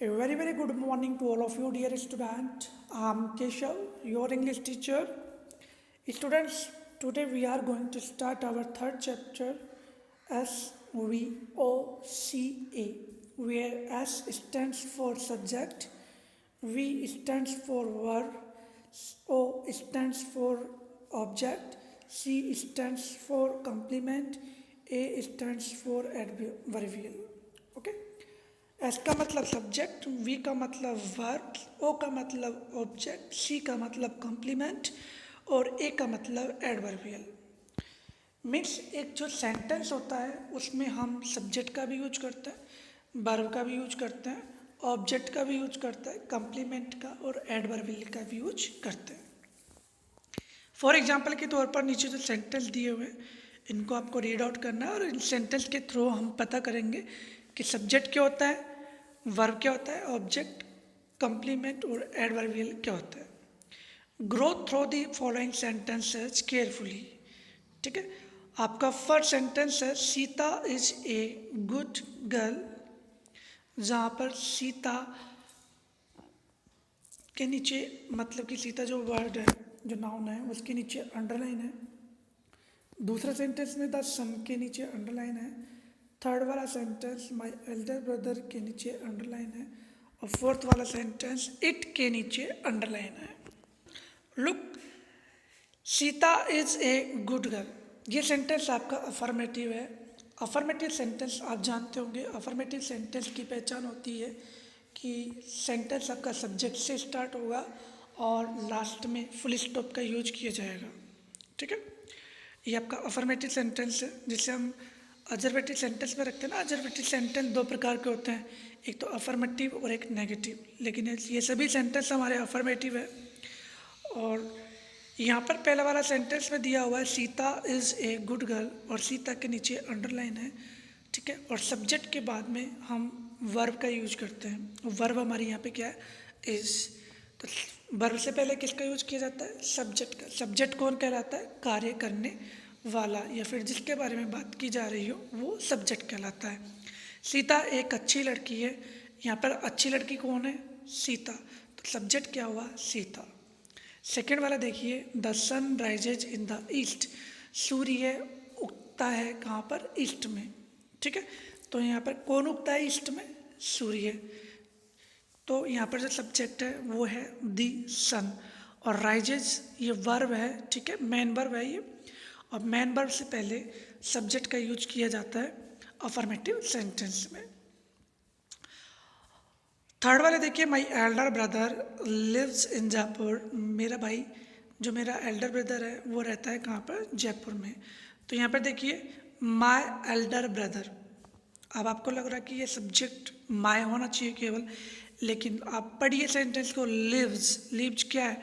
A very good morning to all of you, dear student. I'm Keshav, your English teacher. Students, today we are going to start our third chapter, SVOCA, where S stands for subject, V stands for verb, O stands for object, C stands for complement, A stands for adverbial. Okay. S का मतलब subject, we का मतलब verb, ओ का मतलब object, सी का मतलब complement और ए का मतलब एडवर्बियल। मीन्स एक जो सेंटेंस होता है उसमें हम सब्जेक्ट का भी यूज करते हैं, वर्ब का भी यूज करते हैं, ऑब्जेक्ट का भी यूज करते हैं, कॉम्प्लीमेंट का और एडवर्बियल का भी यूज करते हैं। फॉर एग्जाम्पल के तौर पर नीचे जो सेंटेंस दिए हुए हैं इनको आपको रीड आउट करना है और इन सेंटेंस के थ्रू हम पता करेंगे कि सब्जेक्ट क्या होता है, वर्ब क्या होता है, ऑब्जेक्ट, कॉम्प्लीमेंट और एडवर्बियल क्या होता है। Grow through the following sentences carefully. ठीक है, आपका फर्स्ट सेंटेंस है Sita is a good girl, जहाँ पर सीता के नीचे मतलब कि सीता जो वर्ड है, जो नाउन है, उसके नीचे अंडरलाइन है। दूसरा सेंटेंस में द सन के नीचे अंडरलाइन है। थर्ड वाला सेंटेंस माय एल्डर ब्रदर के नीचे अंडरलाइन है और फोर्थ वाला सेंटेंस इट के नीचे अंडरलाइन है। Look, Sita is a good girl, ये सेंटेंस आपका अफर्मेटिव है। अफर्मेटिव सेंटेंस आप जानते होंगे, अफर्मेटिव सेंटेंस की पहचान होती है कि सेंटेंस आपका सब्जेक्ट से स्टार्ट होगा और लास्ट में फुल स्टॉप का यूज किया जाएगा। ठीक है, ये आपका अफर्मेटिव सेंटेंस है जिसे हम अजर्वेटिव सेंटेंस में रखते हैं ना। अजर्वेटिव सेंटेंस दो प्रकार के होते हैं, एक तो अफर्मेटिव और एक नेगेटिव, लेकिन ये सभी सेंटेंस हमारे अफर्मेटिव है। और यहाँ पर पहला वाला सेंटेंस में दिया हुआ है Sita is a good girl और सीता के नीचे अंडरलाइन है। ठीक है, और सब्जेक्ट के बाद में हम वर्ब का यूज करते हैं। वर्ब हमारे यहाँ पे क्या है, इज़। तो वर्ब से पहले किसका यूज किया जाता है, सब्जेक्ट का। सब्जेक्ट कौन कहलाता है, कार्य करने वाला या फिर जिसके बारे में बात की जा रही हो वो सब्जेक्ट कहलाता है। सीता एक अच्छी लड़की है, यहाँ पर अच्छी लड़की कौन है, सीता, तो सब्जेक्ट क्या हुआ, सीता। सेकेंड वाला देखिए, the sun rises in the east, सूर्य उगता है कहाँ पर, ईस्ट में। ठीक है, तो यहाँ पर कौन उगता है ईस्ट में, सूर्य। तो यहाँ पर जो सब्जेक्ट है वो है दी सन और राइजेज ये वर्ब है। ठीक है, मेन वर्ब है ये, और मेन वर्ब से पहले सब्जेक्ट का यूज किया जाता है अफर्मेटिव सेंटेंस में। थर्ड वाले देखिए, my elder brother lives in Jaipur, मेरा भाई जो मेरा एल्डर ब्रदर है वो रहता है कहाँ पर, जयपुर में। तो यहाँ पर देखिए माई एल्डर ब्रदर, अब आपको लग रहा है कि ये सब्जेक्ट माई होना चाहिए केवल, लेकिन आप पढ़िए सेंटेंस को, लिव्स, लिव्स क्या है,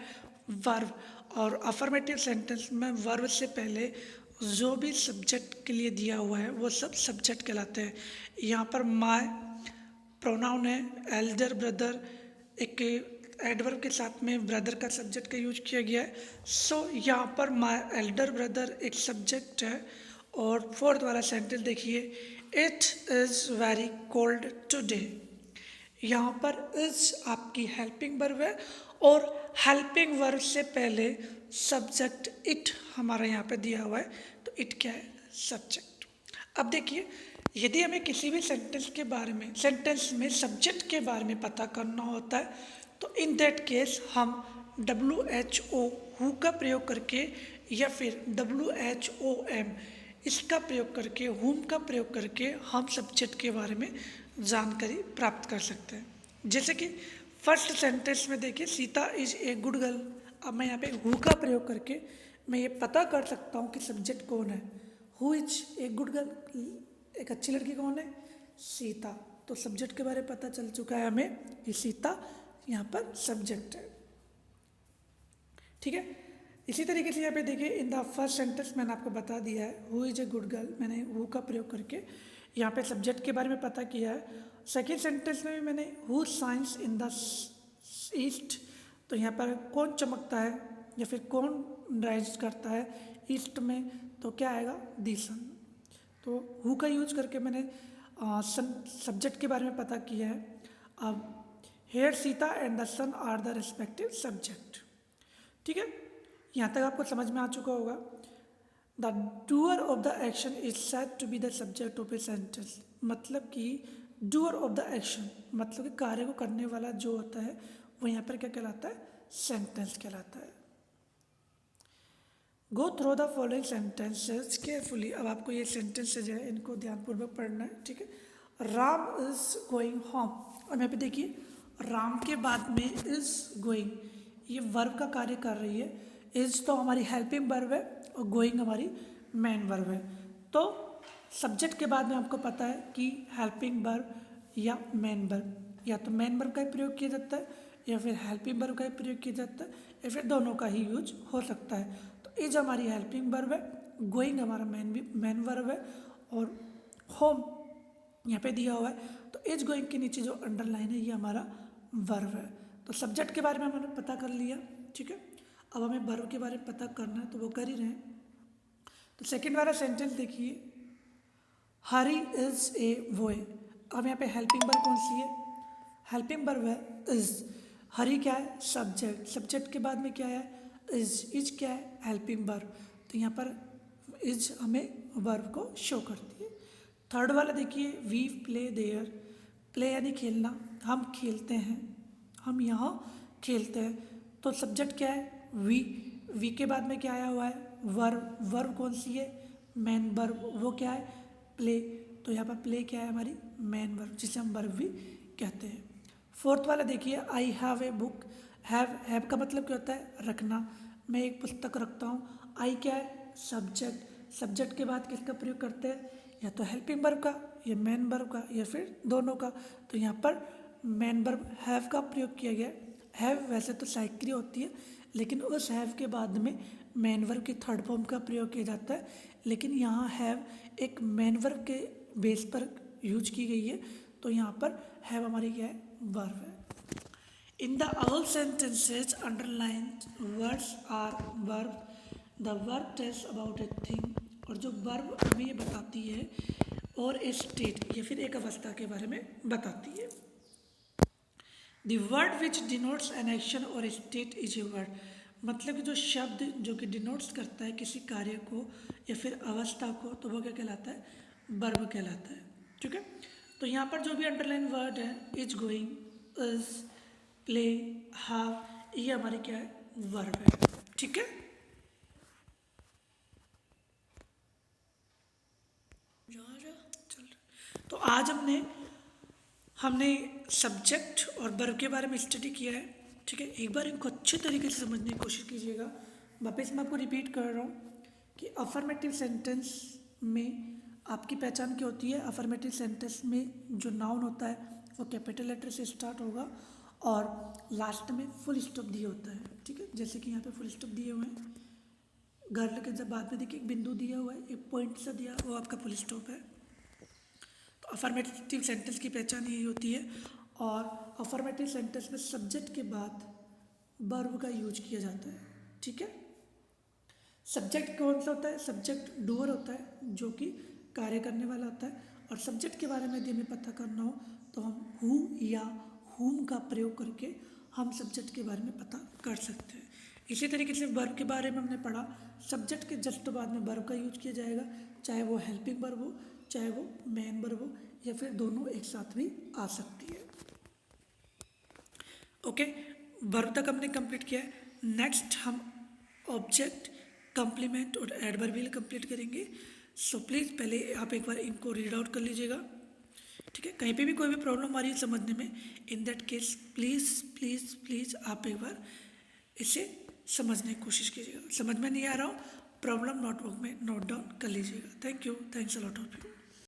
वर्ब, और अफर्मेटिव सेंटेंस में वर्ब से पहले जो भी सब्जेक्ट के लिए दिया हुआ है वो सब सब्जेक्ट कहलाते हैं। यहाँ पर माई प्रोनाउन है, एल्डर ब्रदर एक एडवर्ब के साथ में ब्रदर का सब्जेक्ट का यूज किया गया है। सो यहाँ पर माई एल्डर ब्रदर एक सब्जेक्ट है। और फोर्थ वाला सेंटेंस देखिए, it is very cold today, यहाँ पर इज आपकी हेल्पिंग वर्ब है और हेल्पिंग वर्ब से पहले सब्जेक्ट इट हमारा यहाँ पे दिया हुआ है, तो इट क्या है, सब्जेक्ट। अब देखिए, यदि हमें किसी भी सेंटेंस के बारे में, सेंटेंस में सब्जेक्ट के बारे में पता करना होता है तो इन दैट केस हम WHO हु का प्रयोग करके या फिर WHOM इसका प्रयोग करके, हुम का प्रयोग करके हम सब्जेक्ट के बारे में जानकारी प्राप्त कर सकते हैं। जैसे कि फर्स्ट सेंटेंस में देखिए, Sita is a good girl, अब मैं यहाँ पे हु का प्रयोग करके मैं ये पता कर सकता हूँ कि सब्जेक्ट कौन है, who is a good girl, एक अच्छी लड़की कौन है, सीता। तो सब्जेक्ट के बारे में पता चल चुका है हमें कि सीता यहाँ पर सब्जेक्ट है। ठीक है, इसी तरीके से यहाँ पे देखिए, इन द फर्स्ट सेंटेंस मैंने आपको बता दिया है who is a good girl, मैंने हु का प्रयोग करके यहाँ पे सब्जेक्ट के बारे में पता किया है। सेकेंड सेंटेंस में भी मैंने who science in the east, तो यहाँ पर कौन चमकता है या फिर कौन राइज करता है ईस्ट में, तो क्या आएगा, दी सन। तो हु का यूज करके मैंने सन सब्जेक्ट के बारे में पता किया है। अब here Sita and the son are the respective subject. ठीक है, यहाँ तक आपको समझ में आ चुका होगा। The doer of the action is said to be the subject of a sentence, मतलब कि डूअर ऑफ द एक्शन मतलब कि कार्य को करने वाला जो होता है वो यहाँ पर क्या कहलाता है, सेंटेंस कहलाता है। Go through the following sentences carefully. अब आपको ये सेंटेंसेज है इनको ध्यानपूर्वक पढ़ना है। ठीक है, राम इज गोइंग होम, और यहाँ पे देखिए राम के बाद में इज गोइंग, ये वर्ब का कार्य कर रही है। इज तो हमारी हेल्पिंग वर्ब है और गोइंग हमारी मेन वर्ब है। तो सब्जेक्ट के बाद में आपको पता है कि हेल्पिंग वर्ब या मेन वर्ब, या तो मेन वर्ब का ही प्रयोग किया जाता है या फिर हेल्पिंग वर्ब का ही प्रयोग किया जाता है, या फिर दोनों का ही यूज हो सकता है। तो इज हमारी हेल्पिंग वर्ब है, गोइंग हमारा मेन वर्ब है, और होम यहाँ पे दिया हुआ है। तो इज गोइंग के नीचे जो अंडरलाइन है ये हमारा वर्ब है। तो सब्जेक्ट के बारे में हमने पता कर लिया। ठीक है, अब हमें वर्ब के बारे में पता करना है तो वो कर ही रहे हैं। तो सेकंड वाला सेंटेंस देखिए, हरी इज ए बॉय। अब यहाँ पे हेल्पिंग वर्ब कौन सी है, हेल्पिंग वर्ब है इज। हरी क्या है, सब्जेक्ट, सब्जेक्ट के बाद में क्या है, इज क्या है, हेल्पिंग वर्ब। तो यहाँ पर इज हमें वर्ब को शो करती है। थर्ड वाला देखिए, वी प्ले देयर। प्ले यानी खेलना, हम खेलते हैं, हम यहाँ खेलते हैं। तो सब्जेक्ट क्या है, वी, वी के बाद में क्या आया हुआ है, वर्ब। वर्ब कौन सी है, मेन वर्ब, वो क्या है, प्ले। तो यहाँ पर प्ले क्या है, हमारी मेन वर्ब, जिसे हम वर्ब भी कहते हैं। फोर्थ वाला देखिए, I have a book. Have का मतलब क्या होता है, रखना, मैं एक पुस्तक रखता हूँ। आई क्या है, सब्जेक्ट, सब्जेक्ट के बाद किसका प्रयोग करते हैं, या तो हेल्पिंग वर्ब का या मेन वर्ब का या फिर दोनों का। तो यहाँ पर मेन वर्ब हैव का प्रयोग किया गया। हैव वैसे तो सहायक्रिया होती है, लेकिन उस हैव के बाद में मेन वर्ब की थर्ड फॉर्म का प्रयोग किया जाता है, लेकिन यहाँ हैव एक मेन वर्ब के बेस पर यूज की गई है। तो यहाँ पर हैव हमारी क्या है, वर्ब है। In the above sentences underlined words are verb. The verb tells about a thing, और जो वर्ब हमें ये बताती है और ए स्टेट या फिर एक अवस्था के बारे में बताती है। The word which denotes an action और स्टेट इज ए वर्ड, मतलब कि जो शब्द जो कि डिनोट्स करता है किसी कार्य को या फिर अवस्था को, तो वो क्या कहलाता है, वर्ब कहलाता है। ठीक है, तो यहाँ पर जो भी अंडरलाइन वर्ड है, is going, is, play, have, ये हमारी क्या है, वर्ब है। ठीक है, तो आज हमने सब्जेक्ट और वर्ब के बारे में स्टडी किया है। ठीक है, एक बार इनको अच्छे तरीके से समझने की कोशिश कीजिएगा। वापस मैं आपको रिपीट कर रहा हूँ कि अफर्मेटिव सेंटेंस में आपकी पहचान क्या होती है। अफर्मेटिव सेंटेंस में जो नाउन होता है वो कैपिटल लेटर से स्टार्ट होगा और लास्ट में फुल स्टॉप दिया होता है। ठीक है, जैसे कि यहाँ पे फुल स्टॉप दिए हुए हैं, घर के जब बाद में देखिए एक बिंदु दिया हुआ है, एक पॉइंट सा दिया, वो आपका फुल स्टॉप है। तो अफर्मेटिव सेंटेंस की पहचान यही होती है। और अफर्मेटिव सेंटेंस में सब्जेक्ट के बाद वर्ब का यूज किया जाता है। ठीक है, सब्जेक्ट कौन सा होता है, सब्जेक्ट डूअर होता है जो कि कार्य करने वाला होता है। और सब्जेक्ट के बारे में यदि हमें पता करना हो तो हम हु या हुम का प्रयोग करके हम सब्जेक्ट के बारे में पता कर सकते हैं। इसी तरीके से वर्ब के बारे में हमने पढ़ा, सब्जेक्ट के जस्ट बाद में वर्ब का यूज किया जाएगा, चाहे वो हेल्पिंग वर्ब हो, चाहे वो मेन वर्ब हो, या फिर दोनों एक साथ भी आ सकती है। ओके, वर्ब तक हमने कंप्लीट किया है। नेक्स्ट हम ऑब्जेक्ट, कंप्लीमेंट और एडवर्बियल कंप्लीट करेंगे। सो प्लीज़ पहले आप एक बार इनको रीड आउट कर लीजिएगा। ठीक है, कहीं पे भी कोई भी प्रॉब्लम आ रही है समझने में, in that case please please please आप एक बार इसे समझने की कोशिश कीजिएगा। समझ में नहीं आ रहा हो, प्रॉब्लम नोटबुक में नोट डाउन कर लीजिएगा। Thank you, thanks a lot of you.